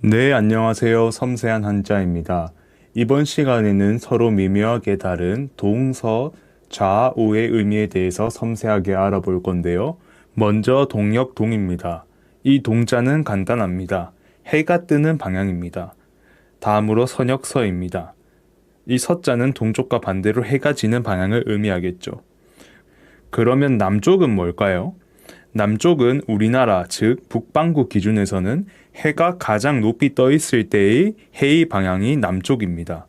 네, 안녕하세요. 섬세한 한자입니다. 이번 시간에는 서로 미묘하게 다른 동서, 좌우의 의미에 대해서 섬세하게 알아볼 건데요. 먼저 동역 동입니다. 이 동자는 간단합니다. 해가 뜨는 방향입니다. 다음으로 선역서입니다. 이 서자는 동쪽과 반대로 해가 지는 방향을 의미하겠죠. 그러면 남쪽은 뭘까요? 남쪽은 우리나라, 즉 북반구 기준에서는 해가 가장 높이 떠 있을 때의 해의 방향이 남쪽입니다.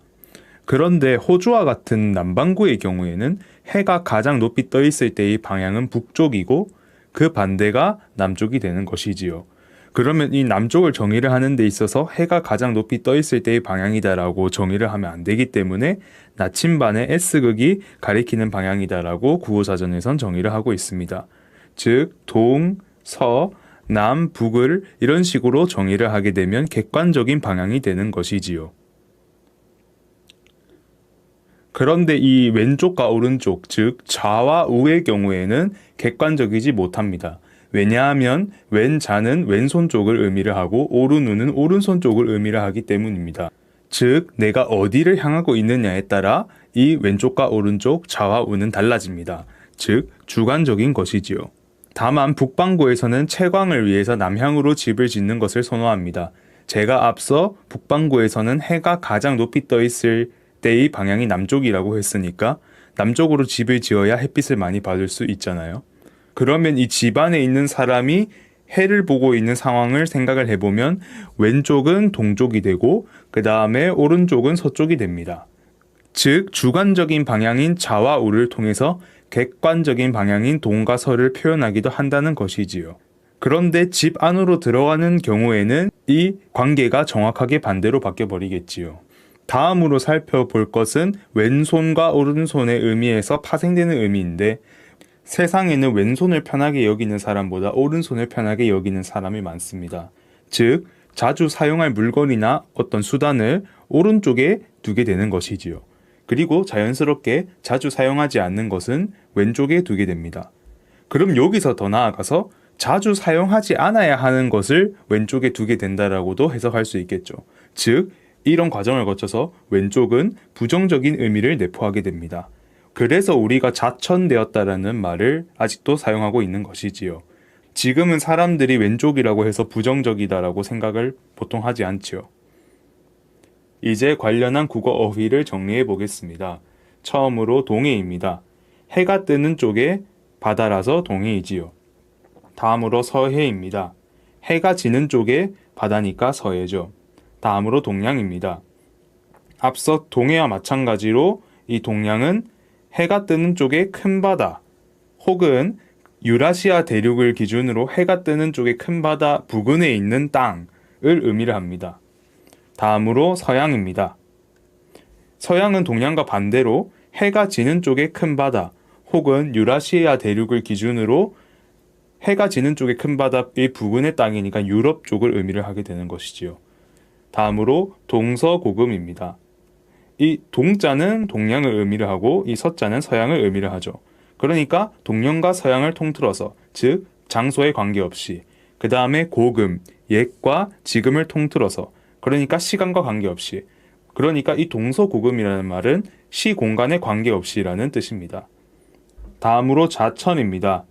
그런데 호주와 같은 남반구의 경우에는 해가 가장 높이 떠 있을 때의 방향은 북쪽이고 그 반대가 남쪽이 되는 것이지요. 그러면 이 남쪽을 정의를 하는 데 있어서 해가 가장 높이 떠 있을 때의 방향이다라고 정의를 하면 안 되기 때문에 나침반의 S극이 가리키는 방향이다라고 구호사전에선 정의를 하고 있습니다. 즉 동, 서, 남, 북을 이런 식으로 정의를 하게 되면 객관적인 방향이 되는 것이지요. 그런데 이 왼쪽과 오른쪽, 즉 좌와 우의 경우에는 객관적이지 못합니다. 왜냐하면 왼자는 왼손 쪽을 의미를 하고 오른우는 오른손 쪽을 의미를 하기 때문입니다. 즉 내가 어디를 향하고 있느냐에 따라 이 왼쪽과 오른쪽, 좌와 우는 달라집니다. 즉 주관적인 것이지요. 다만 북반구에서는 채광을 위해서 남향으로 집을 짓는 것을 선호합니다. 제가 앞서 북반구에서는 해가 가장 높이 떠 있을 때의 방향이 남쪽이라고 했으니까 남쪽으로 집을 지어야 햇빛을 많이 받을 수 있잖아요. 그러면 이 집 안에 있는 사람이 해를 보고 있는 상황을 생각을 해보면 왼쪽은 동쪽이 되고 그 다음에 오른쪽은 서쪽이 됩니다. 즉 주관적인 방향인 좌와 우를 통해서 객관적인 방향인 동과 서를 표현하기도 한다는 것이지요. 그런데 집 안으로 들어가는 경우에는 이 관계가 정확하게 반대로 바뀌어버리겠지요. 다음으로 살펴볼 것은 왼손과 오른손의 의미에서 파생되는 의미인데 세상에는 왼손을 편하게 여기는 사람보다 오른손을 편하게 여기는 사람이 많습니다. 즉 자주 사용할 물건이나 어떤 수단을 오른쪽에 두게 되는 것이지요. 그리고 자연스럽게 자주 사용하지 않는 것은 왼쪽에 두게 됩니다. 그럼 여기서 더 나아가서 자주 사용하지 않아야 하는 것을 왼쪽에 두게 된다라고도 해석할 수 있겠죠. 즉 이런 과정을 거쳐서 왼쪽은 부정적인 의미를 내포하게 됩니다. 그래서 우리가 좌천되었다라는 말을 아직도 사용하고 있는 것이지요. 지금은 사람들이 왼쪽이라고 해서 부정적이다라고 생각을 보통 하지 않지요. 이제 관련한 국어 어휘를 정리해 보겠습니다. 처음으로 동해입니다. 해가 뜨는 쪽에 바다라서 동해이지요. 다음으로 서해입니다. 해가 지는 쪽에 바다니까 서해죠. 다음으로 동양입니다. 앞서 동해와 마찬가지로 이 동양은 해가 뜨는 쪽에 큰 바다 혹은 유라시아 대륙을 기준으로 해가 뜨는 쪽에 큰 바다 부근에 있는 땅을 의미를 합니다. 다음으로 서양입니다. 서양은 동양과 반대로 해가 지는 쪽에 큰 바다 혹은 유라시아 대륙을 기준으로 해가 지는 쪽에 큰 바다의 부근의 땅이니까 유럽 쪽을 의미를 하게 되는 것이지요. 다음으로 동서고금입니다. 이 동자는 동양을 의미를 하고 이 서자는 서양을 의미를 하죠. 그러니까 동양과 서양을 통틀어서 즉 장소에 관계없이 그 다음에 고금, 옛과 지금을 통틀어서 그러니까 시간과 관계없이 그러니까 이 동서고금이라는 말은 시 공간에 관계없이라는 뜻입니다. 다음으로 좌천입니다.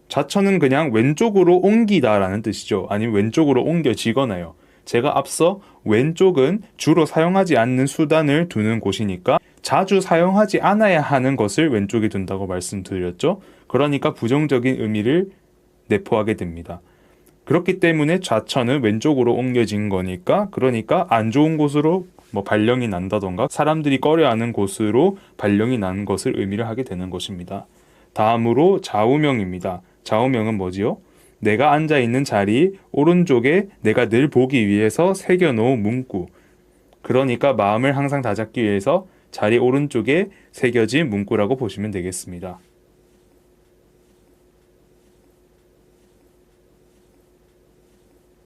좌천은 그냥 왼쪽으로 옮기다 라는 뜻이죠. 아니면 왼쪽으로 옮겨지거나요. 제가 앞서 왼쪽은 주로 사용하지 않는 수단을 두는 곳이니까 자주 사용하지 않아야 하는 것을 왼쪽에 둔다고 말씀드렸죠. 그러니까 부정적인 의미를 내포하게 됩니다. 그렇기 때문에 좌천은 왼쪽으로 옮겨진 거니까 그러니까 안 좋은 곳으로 발령이 난다던가 사람들이 꺼려하는 곳으로 발령이 난 것을 의미를 하게 되는 것입니다. 다음으로 좌우명입니다. 좌우명은 뭐지요? 내가 앉아있는 자리 오른쪽에 내가 늘 보기 위해서 새겨놓은 문구. 그러니까 마음을 항상 다잡기 위해서 자리 오른쪽에 새겨진 문구라고 보시면 되겠습니다.